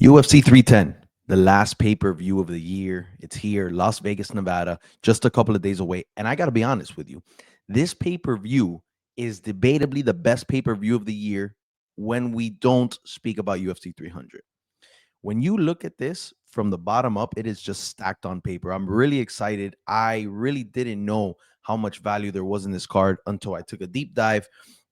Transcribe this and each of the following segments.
UFC 310, the last pay-per-view of the year. It's here, Las Vegas, Nevada, just a couple of days away. And I got to be honest with you, this pay-per-view is debatably the best pay-per-view of the year when we don't speak about UFC 300. When you look at this from the bottom up, it is just stacked on paper. I'm really excited. I really didn't know how much value there was in this card until I took a deep dive.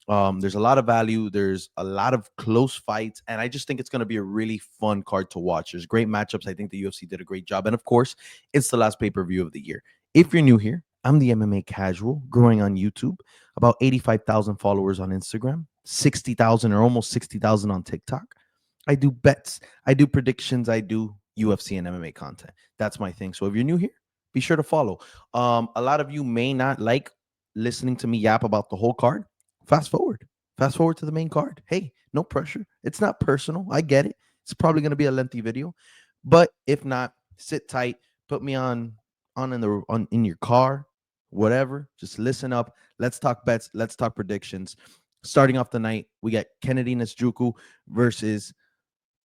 There's a lot of value. There's a lot of close fights, and I just think it's going to be a really fun card to watch. There's great matchups. I think the UFC did a great job, and of course, it's the last pay-per-view of the year. If you're new here, I'm the MMA Casual, growing on YouTube, about 85,000 followers on Instagram, 60,000 or almost 60,000 on TikTok. I do bets, I do predictions, I do UFC and MMA content. That's my thing. So if you're new here, be sure to follow. A lot of you may not like listening to me yap about the whole card. Fast forward. Fast forward to the main card. Hey, no pressure. It's not personal. I get it. It's probably going to be a lengthy video, but if not, sit tight. Put me on in your car, whatever. Just listen up. Let's talk bets. Let's talk predictions. Starting off the night, we got Kennedy Nzechukwu versus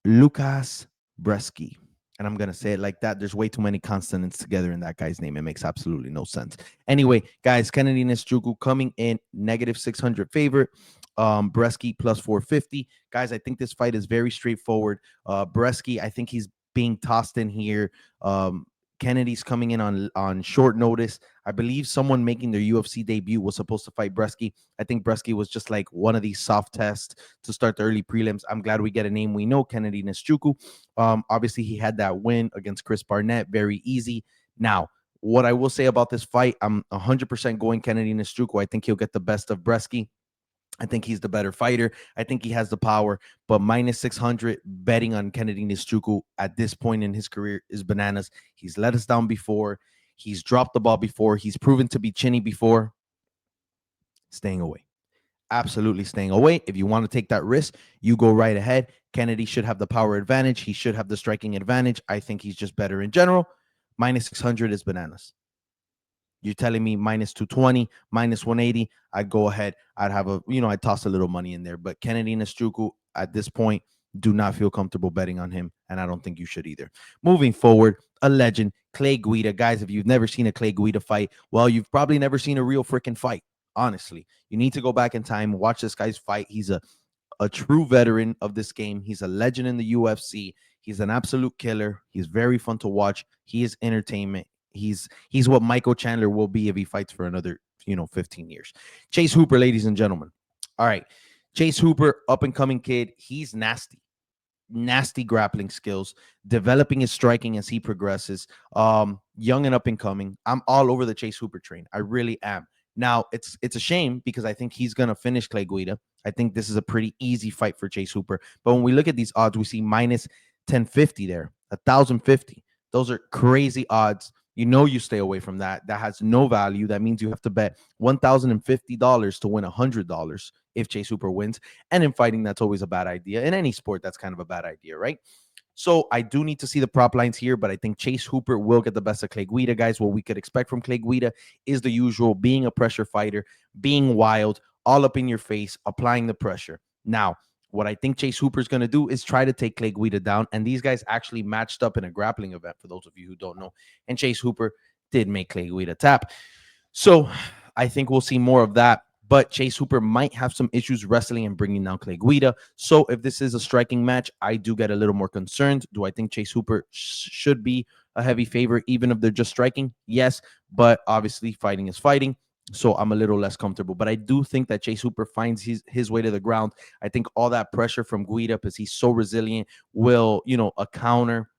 Lucas Brzeski. And I'm going to say it like that. There's way too many consonants together in that guy's name. It makes absolutely no sense. Anyway, guys, Kennedy Nzechukwu coming in negative 600 favorite. Brzeski plus 450. Guys, I think this fight is very straightforward. Brzeski, I think he's being tossed in here. Kennedy's coming in on short notice. I believe someone making their UFC debut was supposed to fight Brzeski. I think Brzeski was just like one of these soft tests to start the early prelims. I'm glad we get a name we know, Kennedy Nzechukwu. Obviously, he had that win against Chris Barnett, very easy. Now, what I will say about this fight, I'm 100% going Kennedy Nzechukwu. I think he'll get the best of Brzeski. I think he's the better fighter. I think he has the power, but minus 600 betting on Kennedy Nzechukwu at this point in his career is bananas. He's let us down before. He's dropped the ball before. He's proven to be chinny before. Staying away. Absolutely staying away. If you want to take that risk, you go right ahead. Kennedy should have the power advantage. He should have the striking advantage. I think he's just better in general. Minus 600 is bananas. You're telling me minus 220, minus 180. I'd go ahead. I'd have I'd toss a little money in there. But Kennedy Nzechukwu at this point, do not feel comfortable betting on him. And I don't think you should either. Moving forward, a legend, Clay Guida. Guys, if you've never seen a Clay Guida fight, well, you've probably never seen a real freaking fight. Honestly, you need to go back in time, watch this guy's fight. He's a true veteran of this game. He's a legend in the UFC. He's an absolute killer. He's very fun to watch. He is entertainment. He's what Michael Chandler will be if he fights for another 15 years. Chase Hooper, ladies and gentlemen. All right, Chase Hooper, up and coming kid. He's nasty grappling skills, developing his striking as he progresses. Young and up and coming. I'm all over the Chase Hooper train. I really am. Now it's a shame because I think he's gonna finish Clay Guida. I think this is a pretty easy fight for Chase Hooper. But when we look at these odds, we see minus 1050 there, 1,050. Those are crazy odds. You stay away from that. That has no value. That means you have to bet $1,050 to win $100 if Chase Hooper wins. And in fighting, that's always a bad idea. In any sport, that's kind of a bad idea, right? So I do need to see the prop lines here, but I think Chase Hooper will get the best of Clay Guida, guys. What we could expect from Clay Guida is the usual, being a pressure fighter, being wild, all up in your face, applying the pressure. Now, what I think Chase Hooper is going to do is try to take Clay Guida down. And these guys actually matched up in a grappling event, for those of you who don't know. And Chase Hooper did make Clay Guida tap. So I think we'll see more of that. But Chase Hooper might have some issues wrestling and bringing down Clay Guida. So if this is a striking match, I do get a little more concerned. Do I think Chase Hooper should be a heavy favorite, even if they're just striking? Yes, but obviously fighting is fighting. So I'm a little less comfortable. But I do think that Chase Hooper finds his way to the ground. I think all that pressure from Guida, because he's so resilient, will, a counter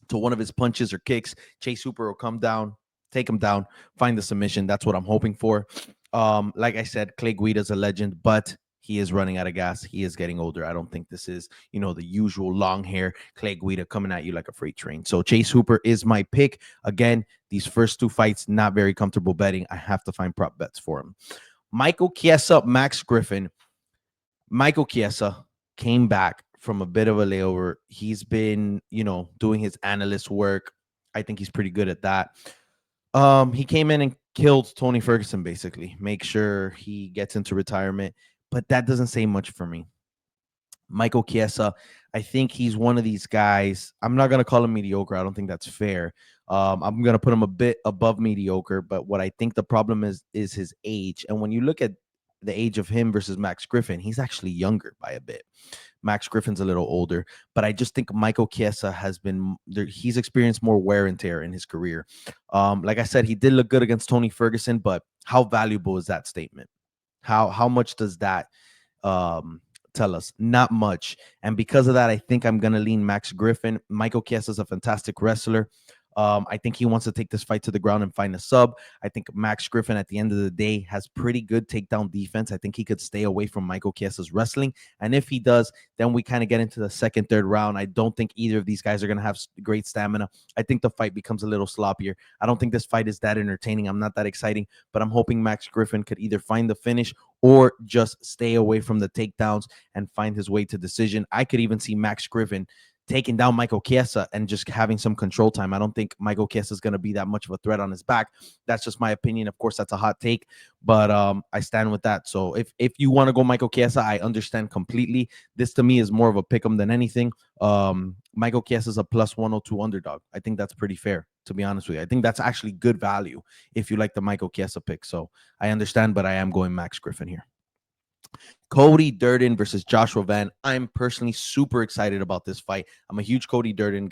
to one of his punches or kicks. Chase Hooper will come down, take him down, find the submission. That's what I'm hoping for. Like I said, Clay Guida is a legend, but he is running out of gas. He is getting older. I don't think this is, the usual long hair Clay Guida coming at you like a freight train. So Chase Hooper is my pick. Again, these first two fights, not very comfortable betting. I have to find prop bets for him. Michael Chiesa, Max Griffin. Michael Chiesa came back from a bit of a layover. He's been, doing his analyst work. I think he's pretty good at that. He came in and killed Tony Ferguson, basically. Make sure he gets into retirement. But that doesn't say much for me. Michael Chiesa, I think he's one of these guys. I'm not gonna call him mediocre. I don't think that's fair. I'm gonna put him a bit above mediocre, but what I think the problem is his age. And when you look at the age of him versus Max Griffin, he's actually younger by a bit. Max Griffin's a little older, but I just think Michael Chiesa has been there. He's experienced more wear and tear in his career. Like I said, he did look good against Tony Ferguson, but how valuable is that statement? How much does that um, tell us? Not much. And because of that, I think I'm going to lean Max Griffin. Michael Chiesa is a fantastic wrestler. I think he wants to take this fight to the ground and find a sub. I think Max Griffin, at the end of the day, has pretty good takedown defense. I think he could stay away from Michael Chiesa's wrestling. And if he does, then we kind of get into the second, third round. I don't think either of these guys are going to have great stamina. I think the fight becomes a little sloppier. I don't think this fight is that entertaining. I'm not that exciting, but I'm hoping Max Griffin could either find the finish or just stay away from the takedowns and find his way to decision. I could even see Max Griffin taking down Michael Chiesa and just having some control time. I don't think Michael Chiesa is going to be that much of a threat on his back. That's just my opinion. Of course, that's a hot take, but I stand with that. So if you want to go Michael Chiesa, I understand completely. This to me is more of a pick 'em than anything. Michael Chiesa is a plus 102 underdog. I think that's pretty fair, to be honest with you. I think that's actually good value if you like the Michael Chiesa pick. So I understand, but I am going Max Griffin here. Cody Durden versus Joshua Van. I'm personally super excited about this fight. I'm a huge Cody Durden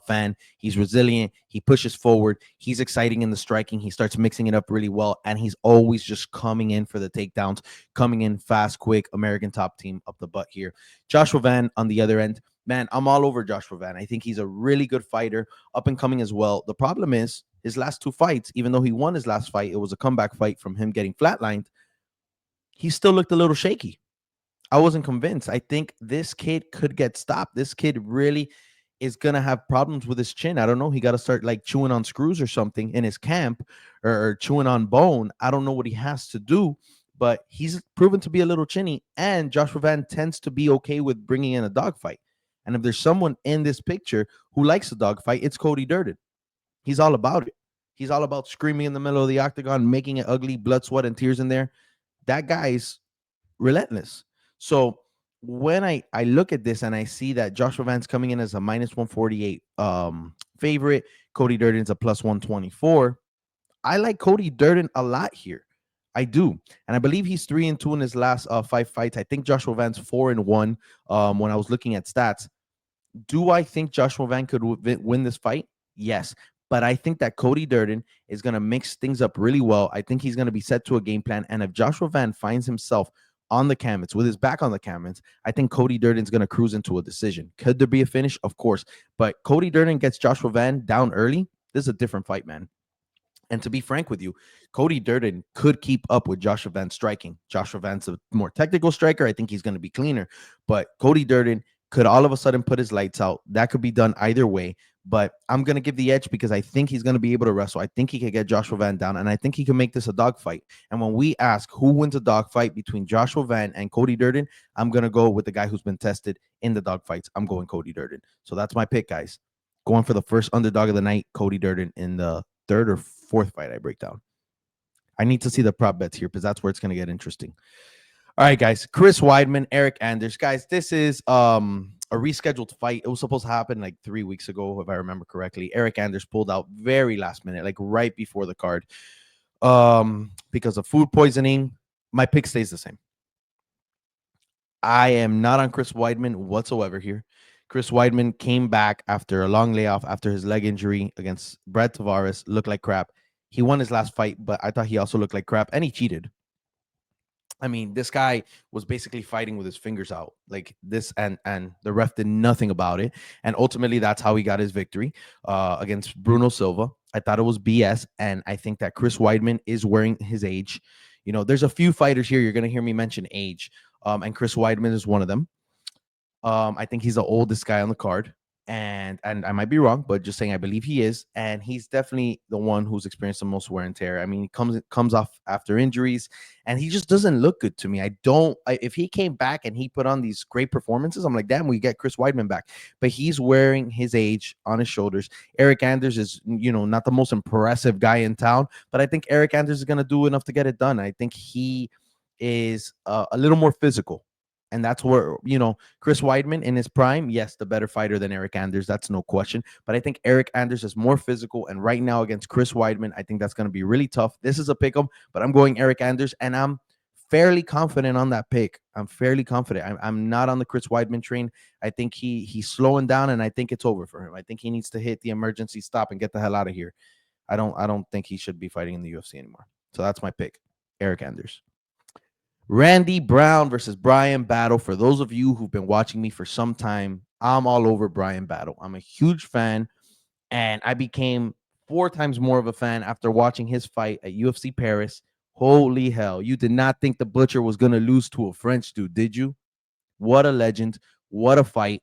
fan. He's resilient. He pushes forward. He's exciting in the striking. He starts mixing it up really well, and he's always just coming in for the takedowns, coming in fast, quick, American top team up the butt here. Joshua Van on the other end. Man, I'm all over Joshua Van. I think he's a really good fighter, up and coming as well. The problem is his last two fights, even though he won his last fight, it was a comeback fight from him getting flatlined. He still looked a little shaky. I wasn't convinced. I think this kid could get stopped. This kid really is going to have problems with his chin. I don't know. He got to start like chewing on screws or something in his camp, or chewing on bone. I don't know what he has to do, but he's proven to be a little chinny. And Joshua Van tends to be okay with bringing in a dogfight. And if there's someone in this picture who likes a dogfight, it's Cody Durden. He's all about it. He's all about screaming in the middle of the octagon, making it ugly, blood, sweat, and tears in there. That guy's relentless. So when I look at this and I see that Joshua Van's coming in as a minus 148 favorite, Cody Durden's a plus 124. I like Cody Durden a lot here. I do. And I believe he's 3-2 in his last 5 fights. I think Joshua Van's 4-1 when I was looking at stats. Do I think Joshua Van could win this fight? Yes. But I think that Cody Durden is going to mix things up really well. I think he's going to be set to a game plan. And if Joshua Van finds himself on the canvas, with his back on the canvas, I think Cody Durden's going to cruise into a decision. Could there be a finish? Of course. But Cody Durden gets Joshua Van down early. This is a different fight, man. And to be frank with you, Cody Durden could keep up with Joshua Van's striking. Joshua Van's a more technical striker. I think he's going to be cleaner. But Cody Durden could all of a sudden put his lights out. That could be done either way. But I'm going to give the edge because I think he's going to be able to wrestle. I think he could get Joshua Van down, and I think he can make this a dogfight. And when we ask who wins a dogfight between Joshua Van and Cody Durden, I'm going to go with the guy who's been tested in the dogfights. I'm going Cody Durden. So that's my pick, guys. Going for the first underdog of the night, Cody Durden, in the third or fourth fight I break down. I need to see the prop bets here because that's where it's going to get interesting. All right, guys. Chris Weidman, Eric Anders. Guys, this is a rescheduled fight. It was supposed to happen like 3 weeks ago, if I remember correctly. Eric Anders pulled out very last minute, like right before the card, because of food poisoning. My pick stays the same. I am not on Chris Weidman whatsoever here. Chris Weidman came back after a long layoff after his leg injury against Brad Tavares. Looked like crap. He won his last fight, but I thought he also looked like crap, and he cheated. I mean, this guy was basically fighting with his fingers out like this, and the ref did nothing about it. And ultimately, that's how he got his victory against Bruno Silva. I thought it was BS, and I think that Chris Weidman is wearing his age. You know, there's a few fighters here you're going to hear me mention age, and Chris Weidman is one of them. I think he's the oldest guy on the card, and I might be wrong, but just saying I believe he is, and he's definitely the one who's experienced the most wear and tear. I mean, he comes off after injuries, and he just doesn't look good to me. If he came back and he put on these great performances, I'm like, damn, we get Chris Weidman back. But he's wearing his age on his shoulders. Eric Anders is, not the most impressive guy in town, but I think Eric Anders is going to do enough to get it done. I think he is a little more physical. And that's where, Chris Weidman in his prime, yes, the better fighter than Eric Anders. That's no question. But I think Eric Anders is more physical. And right now against Chris Weidman, I think that's going to be really tough. This is a pick 'em, but I'm going Eric Anders. And I'm fairly confident on that pick. I'm fairly confident. I'm not on the Chris Weidman train. I think he's slowing down, and I think it's over for him. I think he needs to hit the emergency stop and get the hell out of here. I don't think he should be fighting in the UFC anymore. So that's my pick, Eric Anders. Randy Brown versus Brian Battle. For those of you who've been watching me for some time, I'm all over Brian Battle. I'm a huge fan, and I became 4 times more of a fan after watching his fight at UFC Paris. Holy hell. You did not think the Butcher was going to lose to a French dude, did you? What a legend. What a fight.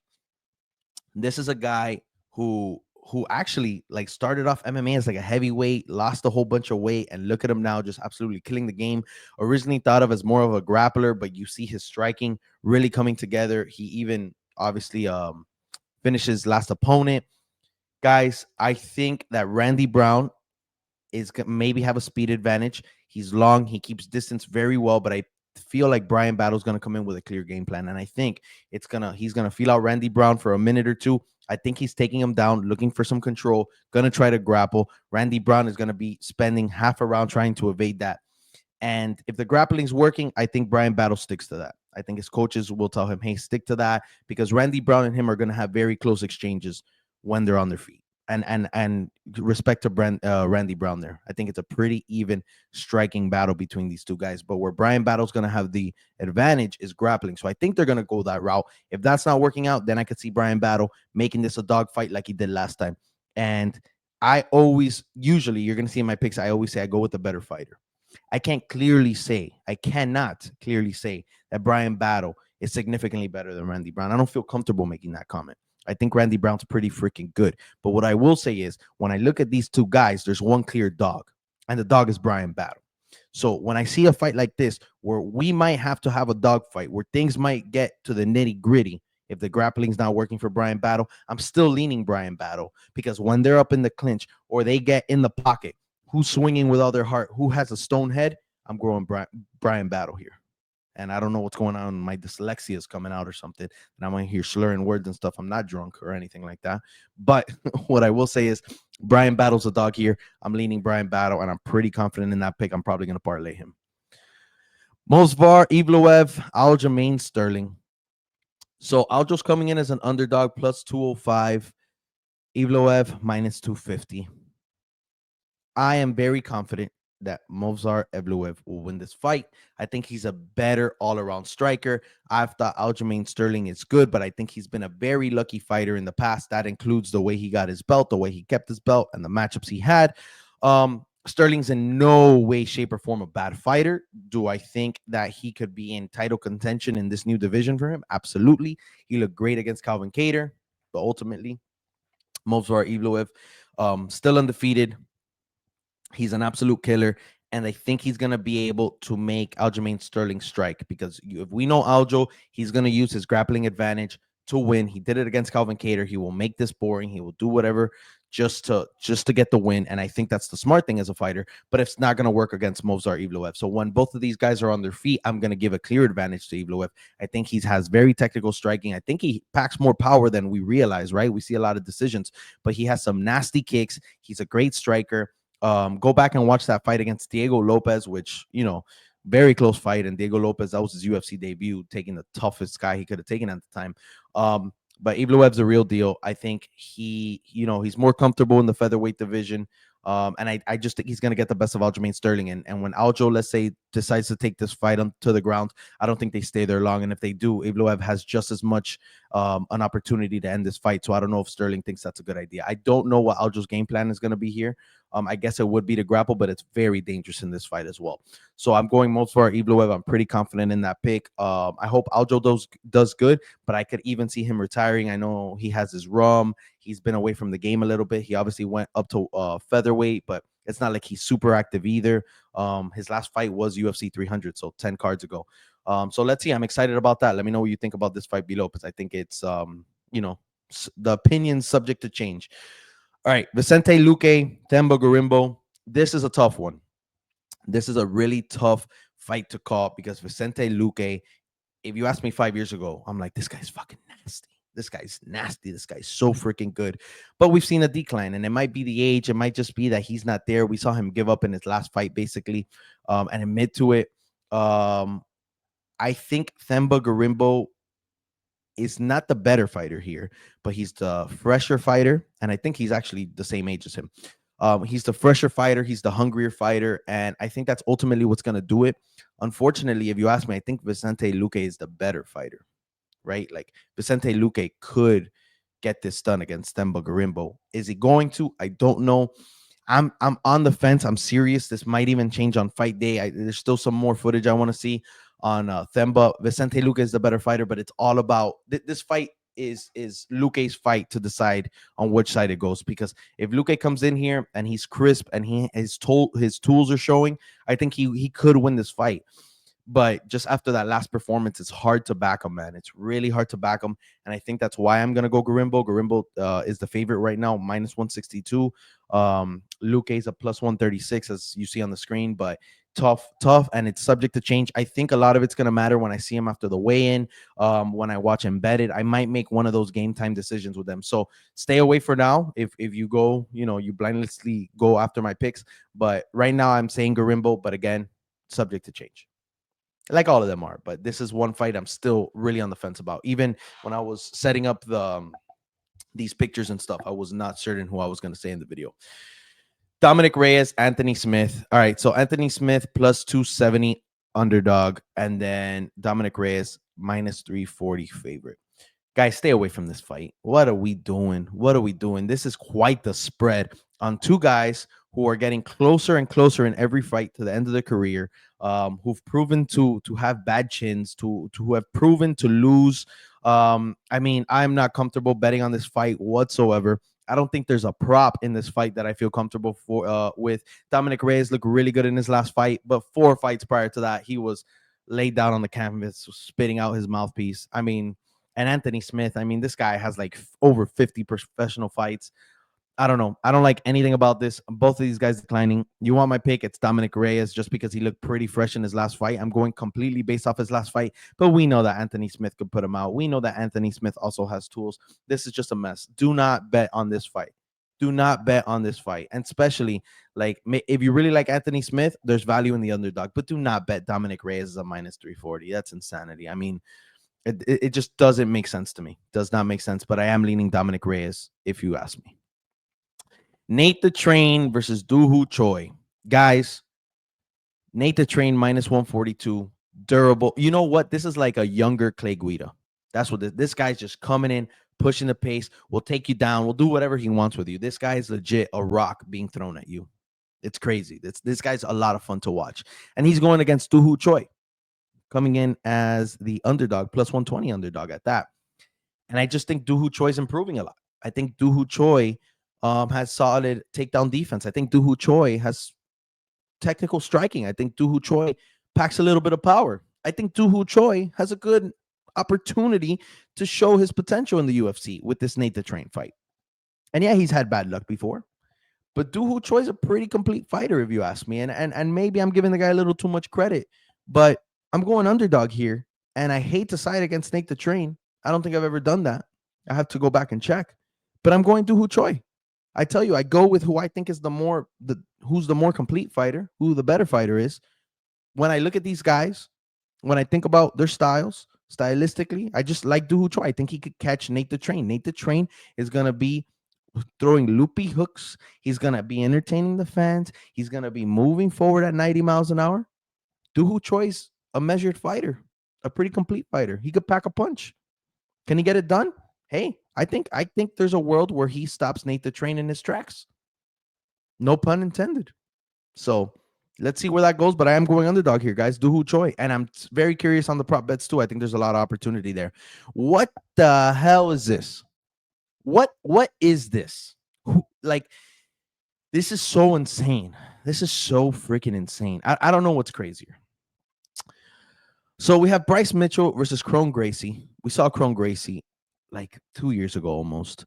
This is a guy who actually like started off MMA as like a heavyweight, lost a whole bunch of weight, and look at him now, just absolutely killing the game. Originally thought of as more of a grappler, but you see his striking really coming together. He even obviously finishes last opponent. Guys, I think that Randy Brown is maybe have a speed advantage. He's long, he keeps distance very well, but I feel like Brian Battle's going to come in with a clear game plan, and I think he's going to feel out Randy Brown for a minute or two. I think he's taking him down, looking for some control, going to try to grapple. Randy Brown is going to be spending half a round trying to evade that. And if the grappling's working, I think Brian Battle sticks to that. I think his coaches will tell him, hey, stick to that, because Randy Brown and him are going to have very close exchanges when they're on their feet. And respect to Randy Brown there. I think it's a pretty even striking battle between these two guys. But where Brian Battle's going to have the advantage is grappling. So I think they're going to go that route. If that's not working out, then I could see Brian Battle making this a dogfight like he did last time. And usually you're going to see in my picks, I always say I go with the better fighter. I cannot clearly say that Brian Battle is significantly better than Randy Brown. I don't feel comfortable making that comment. I think Randy Brown's pretty freaking good. But what I will say is when I look at these two guys, there's one clear dog, and the dog is Brian Battle. So when I see a fight like this, where we might have to have a dog fight, where things might get to the nitty gritty, if the grappling's not working for Brian Battle, I'm still leaning Brian Battle, because when they're up in the clinch or they get in the pocket, who's swinging with all their heart, who has a stone head, I'm going Brian Battle here. And I don't know what's going on. My dyslexia is coming out or something. And I'm going to hear slurring words and stuff. I'm not drunk or anything like that. But what I will say is Brian Battle's a dog here. I'm leaning Brian Battle, and I'm pretty confident in that pick. I'm probably going to parlay him. Movsar Evloev, Aljamain Sterling. So Aljo's coming in as an underdog plus 205. Evloev minus 250. I am very confident that Movsar Evloev will win this fight. I think he's a better all-around striker. I've thought Aljamain Sterling is good, but I think he's been a very lucky fighter in the past. That includes the way he got his belt, the way he kept his belt, and the matchups he had. Sterling's in no way, shape, or form a bad fighter. Do I think that he could be in title contention in this new division for him? Absolutely. He looked great against Calvin Kattar, but ultimately, Movsar Evloev, still undefeated. He's an absolute killer, and I think he's going to be able to make Aljamain Sterling strike, because if we know Aljo, he's going to use his grappling advantage to win. He did it against Calvin Kattar. He will make this boring. He will do whatever just to get the win, and I think that's the smart thing as a fighter, but it's not going to work against Movsar Evloev. So when both of these guys are on their feet, I'm going to give a clear advantage to Evloev. I think he has very technical striking. I think he packs more power than we realize, right? We see a lot of decisions, but he has some nasty kicks. He's a great striker. Go back and watch that fight against Diego Lopez, which, very close fight. And Diego Lopez, that was his UFC debut, taking the toughest guy he could have taken at the time. But Evloev's a real deal. I think he's more comfortable in the featherweight division. And I just think he's going to get the best of Aljamain Sterling. And when Aljo, let's say, decides to take this fight to the ground, I don't think they stay there long. And if they do, Evloev has just as much an opportunity to end this fight. So I don't know if Sterling thinks that's a good idea. I don't know what Aljo's game plan is going to be here. I guess it would be to grapple, but it's very dangerous in this fight as well. So I'm going Movsar Evloev. I'm pretty confident in that pick. I hope Aljo does good, but I could even see him retiring. I know he has his rum. He's been away from the game a little bit. He obviously went up to featherweight, but it's not like he's super active either. His last fight was UFC 300, so 10 cards ago. So let's see. I'm excited about that. Let me know what you think about this fight below, because I think it's, the opinion's subject to change. All right, Vicente Luque, Themba Gorimbo. This is a tough one. This is a really tough fight to call, because Vicente Luque if you asked me 5 years ago, I'm like, this guy's fucking nasty. This guy's nasty. This guy's so freaking good. But we've seen a decline, and it might be the age. It might just be that he's not there. We saw him give up in his last fight, basically, and admit to it. I think Themba Gorimbo is not the better fighter here, but he's the fresher fighter, and I think he's actually the same age as him. He's the fresher fighter, he's the hungrier fighter, and I think that's ultimately what's going to do it. Unfortunately, if you ask me, I think Vicente Luque is the better fighter, right? Like Vicente Luque could get this done against Themba Gorimbo. Is he going to? I don't know. I'm on the fence. I'm serious. This might even change on fight day. There's still some more footage I want to see on Themba. Vicente Luque is the better fighter, but it's all about this fight is Luque's fight to decide on which side it goes. Because if Luque comes in here and he's crisp and his tools are showing, I think he could win this fight. But just after that last performance, it's hard to back him, man. It's really hard to back him. And I think that's why I'm going to go Gorimbo. Gorimbo is the favorite right now, minus 162. Luque is a plus 136, as you see on the screen. But tough, and it's subject to change. I think a lot of it's going to matter when I see him after the weigh-in, when I watch Embedded. I might make one of those game time decisions with them. So stay away for now. If you go, you blindlessly go after my picks. But right now I'm saying Gorimbo, but again, subject to change. Like all of them are, but this is one fight I'm still really on the fence about. Even when I was setting up these pictures and stuff, I was not certain who I was going to say in the video. Dominic Reyes, Anthony Smith. All right, so Anthony Smith plus 270 underdog, and then Dominic Reyes minus 340 favorite. Guys, stay away from this fight. What are we doing? This is quite the spread on two guys who are getting closer and closer in every fight to the end of their career, who've proven to have bad chins, to who have proven to lose. I mean, I'm not comfortable betting on this fight whatsoever. I don't think there's a prop in this fight that I feel comfortable with. Dominic Reyes looked really good in his last fight, but 4 fights prior to that, he was laid down on the canvas, spitting out his mouthpiece. I mean, and Anthony Smith, I mean, this guy has like over 50 professional fights. I don't know. I don't like anything about this. Both of these guys declining. You want my pick? It's Dominic Reyes, just because he looked pretty fresh in his last fight. I'm going completely based off his last fight, but we know that Anthony Smith could put him out. We know that Anthony Smith also has tools. This is just a mess. Do not bet on this fight. Do not bet on this fight. And especially, like, if you really like Anthony Smith, there's value in the underdog, but do not bet Dominic Reyes as a minus 340. That's insanity. I mean, it just doesn't make sense to me. Does not make sense, but I am leaning Dominic Reyes if you ask me. Nate the Train versus Doohoo Choy. Guys, Nate the Train minus 142. Durable. You know what? This is like a younger Clay Guida. That's what this guy's just coming in, pushing the pace. Will take you down. Will do whatever he wants with you. This guy is legit a rock being thrown at you. It's crazy. This guy's a lot of fun to watch. And he's going against Doohoo Choy, coming in as the underdog, plus 120 underdog at that. And I just think Doohoo Choy is improving a lot. I think Doohoo Choy has solid takedown defense. I think Doohoo Choy has technical striking. I think Doohoo Choy packs a little bit of power. I think Doohoo Choy has a good opportunity to show his potential in the UFC with this Nate the Train fight. And yeah, he's had bad luck before, but Doohoo Choy is a pretty complete fighter, if you ask me. And maybe I'm giving the guy a little too much credit, but I'm going underdog here, and I hate to side against Nate the Train. I don't think I've ever done that. I have to go back and check, but I'm going Doohoo Choy. I tell you, I go with who I think is who's the more complete fighter, who the better fighter is. When I look at these guys, when I think about their stylistically, I just like Doohoo Choy. I think he could catch Nate the Train. Nate the Train is going to be throwing loopy hooks. He's going to be entertaining the fans. He's going to be moving forward at 90 miles an hour. Doohoo Choy's a measured fighter, a pretty complete fighter. He could pack a punch. Can he get it done? Hey, I think there's a world where he stops Nate the Train in his tracks. No pun intended. So let's see where that goes. But I am going underdog here, guys. Doohoo Choy. And I'm very curious on the prop bets too. I think there's a lot of opportunity there. What the hell is this? What is this? This is so insane. This is so freaking insane. I don't know what's crazier. So we have Bryce Mitchell versus Kron Gracie. We saw Kron Gracie like 2 years ago almost.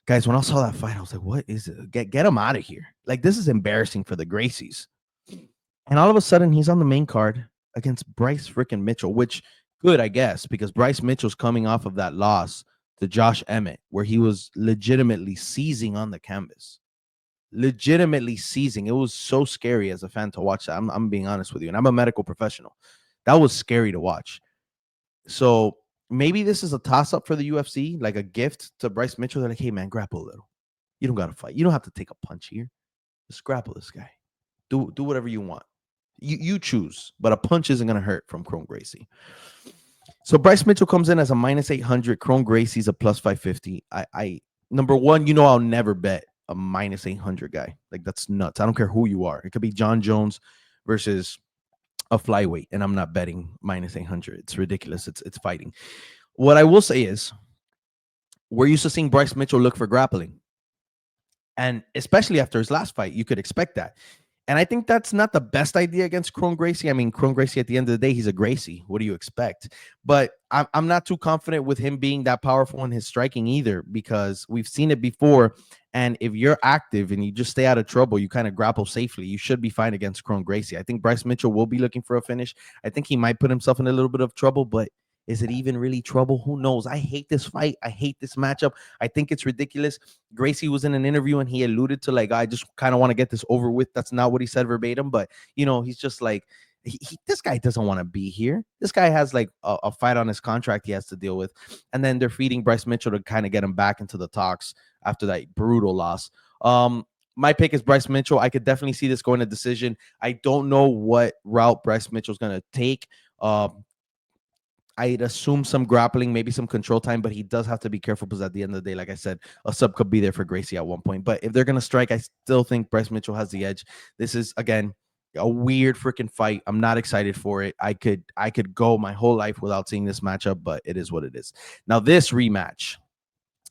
Guys, when I saw that fight, I was like, what is it? Get him out of here. Like, this is embarrassing for the Gracies. And all of a sudden, he's on the main card against Bryce freaking Mitchell, which good, I guess, because Bryce Mitchell's coming off of that loss to Josh Emmett, where he was legitimately seizing on the canvas. Legitimately seizing. It was so scary as a fan to watch that. I'm being honest with you, and I'm a medical professional. That was scary to watch. So maybe this is a toss up for the UFC, like a gift to Bryce Mitchell. They're like, hey man, grapple a little. You don't gotta fight. You don't have to take a punch here. Just grapple this guy. Do whatever you want. You choose, but a punch isn't gonna hurt from Chrome Gracie. So Bryce Mitchell comes in as a minus 800. Chrome Gracie's a plus 550. I number one, you know I'll never bet a minus 800 guy. Like that's nuts. I don't care who you are. It could be John Jones versus a flyweight, and I'm not betting minus 800. It's ridiculous. It's fighting. What I will say is we're used to seeing Bryce Mitchell look for grappling. And especially after his last fight, you could expect that. And I think that's not the best idea against Chrome Gracie. I mean, Chrome Gracie, at the end of the day, he's a Gracie. What do you expect? But I'm not too confident with him being that powerful in his striking either, because we've seen it before. And if you're active and you just stay out of trouble, you kind of grapple safely. You should be fine against Chrome Gracie. I think Bryce Mitchell will be looking for a finish. I think he might put himself in a little bit of trouble, but is it even really trouble? Who knows? I hate this fight. I hate this matchup. I think it's ridiculous. Gracie was in an interview and he alluded to, like, I just kind of want to get this over with. That's not what he said verbatim, but he's just like, this guy doesn't want to be here. This guy has like a fight on his contract he has to deal with. And then they're feeding Bryce Mitchell to kind of get him back into the talks after that brutal loss. My pick is Bryce Mitchell. I could definitely see this going to decision. I don't know what route Bryce Mitchell's going to take. I'd assume some grappling, maybe some control time, but he does have to be careful because at the end of the day, like I said, a sub could be there for Gracie at one point. But if they're going to strike, I still think Bryce Mitchell has the edge. This is, again, a weird freaking fight. I'm not excited for it. I could go my whole life without seeing this matchup, but it is what it is. Now, this rematch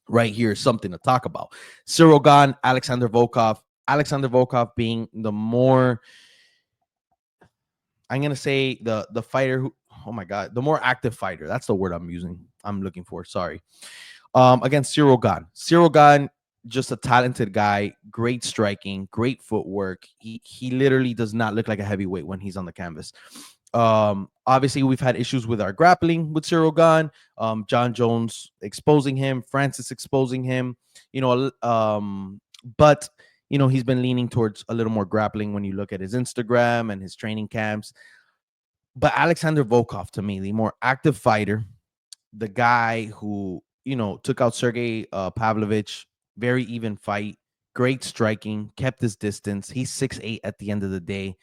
right here is something to talk about. Ciryl Gane, Alexander Volkov. Alexander Volkov being the more, I'm going to say the fighter who, oh my God, the more active fighter. That's the word I'm looking for. Sorry. Against Ciryl Gane. Ciryl Gane, just a talented guy, great striking, great footwork. He literally does not look like a heavyweight when he's on the canvas. Obviously, we've had issues with our grappling with Ciryl Gane. John Jones exposing him, Francis exposing him, but he's been leaning towards a little more grappling when you look at his Instagram and his training camps. But Alexander Volkov, to me, the more active fighter, the guy who, took out Sergey Pavlovich, very even fight, great striking, kept his distance. He's 6'8" at the end of the day.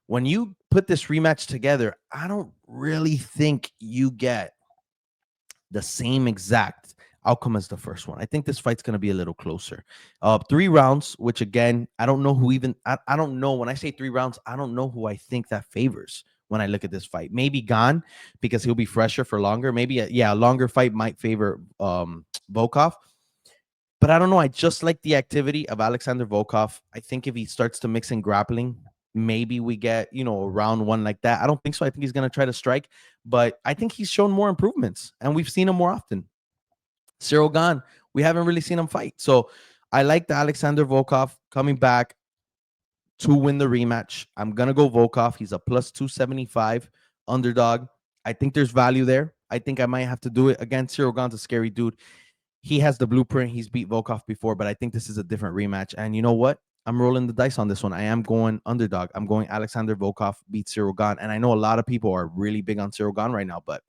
When you put this rematch together, I don't really think you get the same exact outcome as the first one. I think this fight's going to be a little closer. 3 rounds, which again, I don't know who even, I don't know. When I say 3 rounds, I don't know who I think that favors when I look at this fight. Maybe Gane, because he'll be fresher for longer. Maybe, a longer fight might favor Volkov. But I don't know. I just like the activity of Alexander Volkov. I think if he starts to mix in grappling, maybe we get, a round one like that. I don't think so. I think he's going to try to strike, but I think he's shown more improvements, and we've seen him more often. Ciryl Gane, we haven't really seen him fight. So I like the Alexander Volkov coming back to win the rematch. I'm going to go Volkov. He's a plus 275 underdog. I think there's value there. I think I might have to do it. Again, Ciryl Gane's a scary dude. He has the blueprint. He's beat Volkov before, but I think this is a different rematch. And you know what? I'm rolling the dice on this one. I am going underdog. I'm going Alexander Volkov beat Ciryl Gane. And I know a lot of people are really big on Ciryl Gane right now, but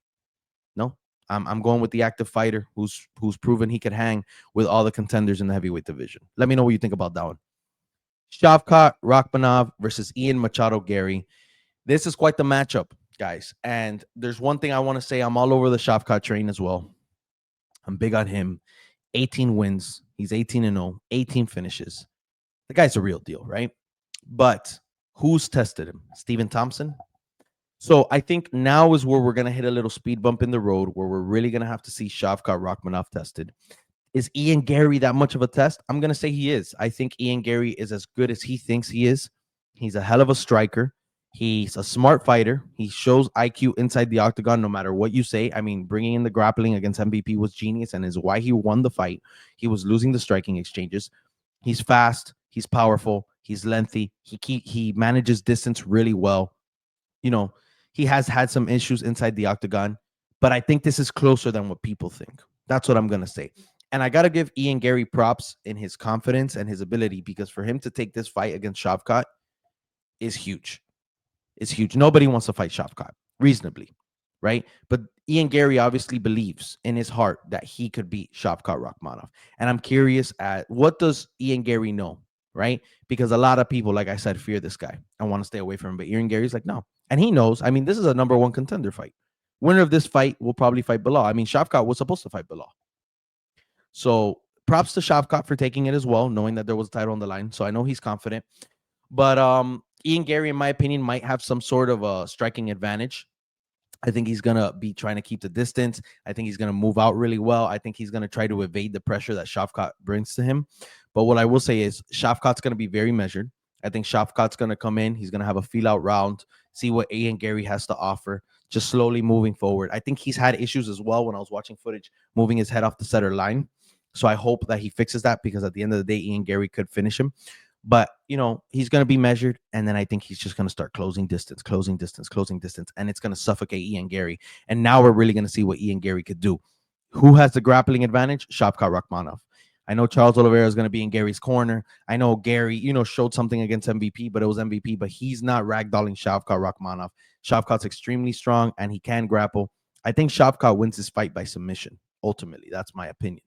no, I'm going with the active fighter who's proven he could hang with all the contenders in the heavyweight division. Let me know what you think about that one. Shavkat Rakhmonov versus Ian Machado Garry. This is quite the matchup, guys. And there's one thing I want to say. I'm all over the Shavkat train as well. I'm big on him. 18 wins. He's 18-0, 18 finishes. The guy's a real deal, right? But who's tested him? Stephen Thompson? So I think now is where we're going to hit a little speed bump in the road, where we're really going to have to see Shavkat Rakhmonov tested. Is Ian Garry that much of a test? I'm going to say he is. I think Ian Garry is as good as he thinks he is. He's a hell of a striker. He's a smart fighter. He shows IQ inside the octagon, no matter what you say. I mean, bringing in the grappling against MVP was genius and is why he won the fight. He was losing the striking exchanges. He's fast. He's powerful. He's lengthy. He manages distance really well. He has had some issues inside the octagon. but I think this is closer than what people think. That's what I'm going to say. And I got to give Ian Garry props in his confidence and his ability, because for him to take this fight against Shavkat is huge. It's huge. Nobody wants to fight Shavkat reasonably, right? But Ian Garry obviously believes in his heart that he could beat Shavkat Rakhmonov. And I'm curious at what does Ian Garry know, right? Because a lot of people, like I said, fear this guy and want to stay away from him. But Ian Garry's like, no. And he knows. I mean, this is a number one contender fight. Winner of this fight will probably fight Bilal. I mean, Shavkat was supposed to fight Bilal. So props to Shavkat for taking it as well, knowing that there was a title on the line. So I know he's confident. But Ian Garry, in my opinion, might have some sort of a striking advantage. I think he's going to be trying to keep the distance. I think he's going to move out really well. I think he's going to try to evade the pressure that Shavkat brings to him. But what I will say is Shavkat's going to be very measured. I think Shavkat's going to come in. He's going to have a feel-out round, see what Ian Garry has to offer, just slowly moving forward. I think he's had issues as well when I was watching footage, moving his head off the center line. So I hope that he fixes that, because at the end of the day, Ian Garry could finish him. But, he's going to be measured. And then I think he's just going to start closing distance. And it's going to suffocate Ian Garry. And now we're really going to see what Ian Garry could do. Who has the grappling advantage? Shavkat Rakhmonov. I know Charles Oliveira is going to be in Gary's corner. I know Garry, showed something against MVP, but it was MVP. But he's not ragdolling Shavkat Rakhmonov. Shavkat's extremely strong, and he can grapple. I think Shavkat wins this fight by submission, ultimately. That's my opinion.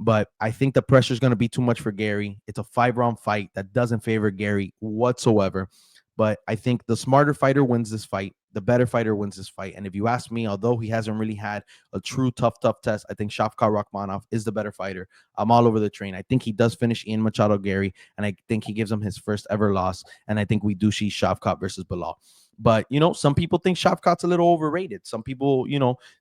But I think the pressure is going to be too much for Garry. It's a 5-round fight that doesn't favor Garry whatsoever. But I think the smarter fighter wins this fight. The better fighter wins this fight. And if you ask me, although he hasn't really had a true tough test, I think Shavkat Rakhmonov is the better fighter. I'm all over the train. I think he does finish Ian Machado Garry, and I think he gives him his first ever loss. And I think we do see Shavkat versus Bilal. But, some people think Shavkat's a little overrated. Some people,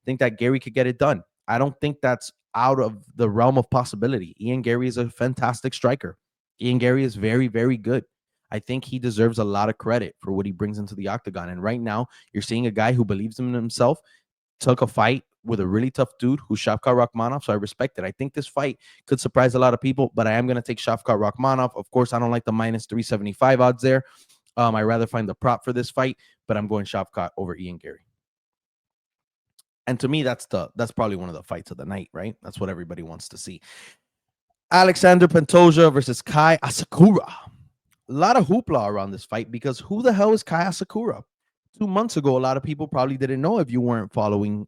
think that Garry could get it done. I don't think that's out of the realm of possibility. Ian Garry is a fantastic striker. Ian Garry is very, very good. I think he deserves a lot of credit for what he brings into the octagon. And right now, you're seeing a guy who believes in himself, took a fight with a really tough dude who's Shavkat Rakhmonov. So I respect it. I think this fight could surprise a lot of people, but I am going to take Shavkat Rakhmonov. Of course, I don't like the minus 375 odds there. I rather find the prop for this fight, but I'm going Shavkat over Ian Garry. And to me, that's probably one of the fights of the night, right? That's what everybody wants to see. Alexander Pantoja versus Kai Asakura. A lot of hoopla around this fight, because who the hell is Kai Asakura? 2 months ago, a lot of people probably didn't know if you weren't following,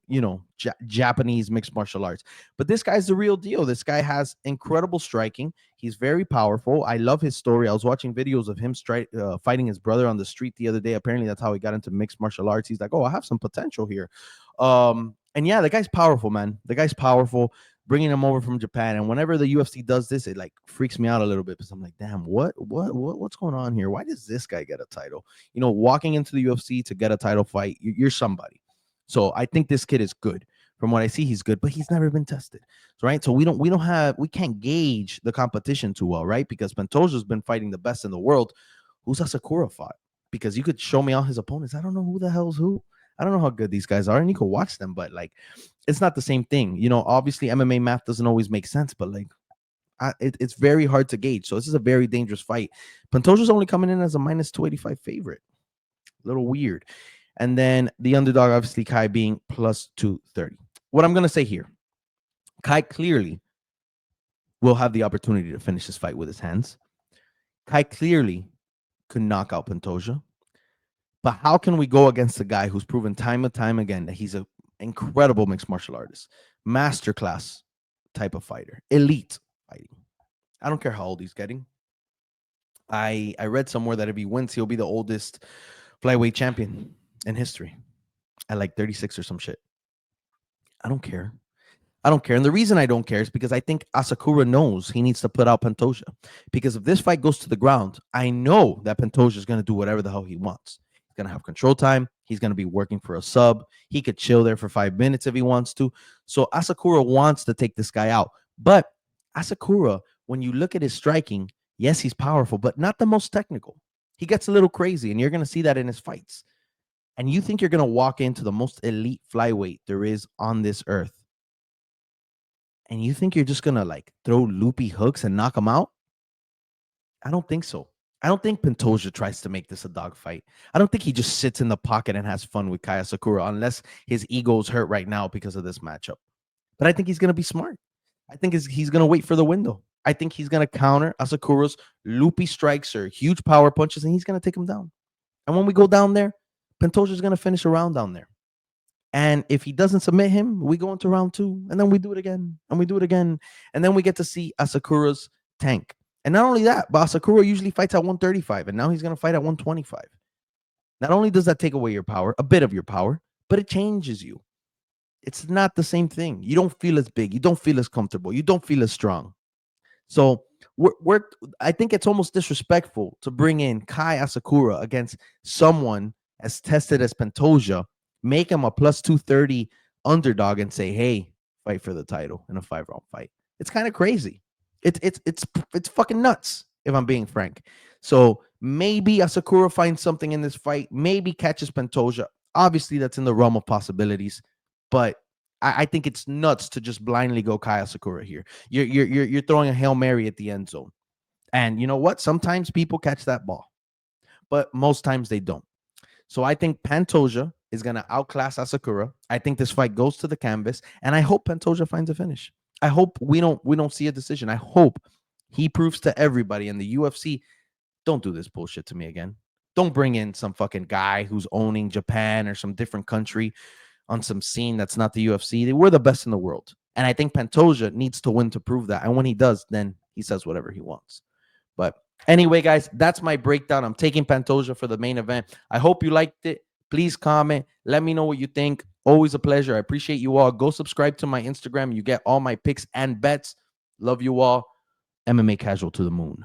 Japanese mixed martial arts. But this guy's the real deal. This guy has incredible striking. He's very powerful. I love his story. I was watching videos of him fighting his brother on the street the other day. Apparently, that's how he got into mixed martial arts. He's like, oh, I have some potential here. And yeah, the guy's powerful, man. The guy's powerful. Bringing him over from Japan, and whenever the UFC does this, it like freaks me out a little bit, because I'm like, damn, what's going on here? Why does this guy get a title? Walking into the UFC to get a title fight, you're somebody. So I think this kid is good. From what I see, he's good, but he's never been tested, right? So we can't gauge the competition too well, right? Because Pantoja's been fighting the best in the world. Who's Asakura fought? Because you could show me all his opponents. I don't know who the hell's who. I don't know how good these guys are, and you can watch them, but like, it's not the same thing. Obviously MMA math doesn't always make sense, but like, it's very hard to gauge. So this is a very dangerous fight. Pantoja's only coming in as a minus 285 favorite. A little weird. And then the underdog, obviously, Kai being plus 230. What I'm going to say here, Kai clearly will have the opportunity to finish this fight with his hands. Kai clearly could knock out Pantoja. But how can we go against a guy who's proven time and time again that he's an incredible mixed martial artist, masterclass type of fighter, elite fighting? I don't care how old he's getting. I read somewhere that if he wins, he'll be the oldest flyweight champion in history at like 36 or some shit. I don't care. And the reason I don't care is because I think Asakura knows he needs to put out Pantoja. Because if this fight goes to the ground, I know that Pantoja is going to do whatever the hell he wants. He's going to have control time. He's going to be working for a sub. He could chill there for 5 minutes if he wants to. So Asakura wants to take this guy out. But Asakura, when you look at his striking, yes, he's powerful, but not the most technical. He gets a little crazy, and you're going to see that in his fights. And you think you're going to walk into the most elite flyweight there is on this earth, and you think you're just going to like throw loopy hooks and knock him out? I don't think so. I don't think Pantoja tries to make this a dogfight. I don't think he just sits in the pocket and has fun with Asakura unless his ego's hurt right now because of this matchup. But I think he's going to be smart. I think he's going to wait for the window. I think he's going to counter Asakura's loopy strikes or huge power punches, and he's going to take him down. And when we go down there, Pantoja's going to finish a round down there. And if he doesn't submit him, we go into round 2, and then we do it again, and we do it again. And then we get to see Asakura's tank. And not only that, but Asakura usually fights at 135, and now he's going to fight at 125. Not only does that take away your power, a bit of your power, but it changes you. It's not the same thing. You don't feel as big. You don't feel as comfortable. You don't feel as strong. So I think it's almost disrespectful to bring in Kai Asakura against someone as tested as Pantoja, make him a plus 230 underdog, and say, "Hey, fight for the title in a 5-round fight." It's kind of crazy. It's fucking nuts, if I'm being frank. So maybe Asakura finds something in this fight. Maybe catches Pantoja. Obviously, that's in the realm of possibilities, but I think it's nuts to just blindly go Kai Asakura here. You're throwing a Hail Mary at the end zone. And you know what? Sometimes people catch that ball, but most times they don't. So I think Pantoja is going to outclass Asakura. I think this fight goes to the canvas, and I hope Pantoja finds a finish. I hope we don't see a decision. I hope he proves to everybody in the UFC, don't do this bullshit to me again. Don't bring in some fucking guy who's owning Japan or some different country on some scene that's not the UFC. We're the best in the world. And I think Pantoja needs to win to prove that. And when he does, then he says whatever he wants. But anyway, guys, that's my breakdown. I'm taking Pantoja for the main event. I hope you liked it. Please comment. Let me know what you think. Always a pleasure. I appreciate you all. Go subscribe to my Instagram. You get all my picks and bets. Love you all. MMA Casual to the moon.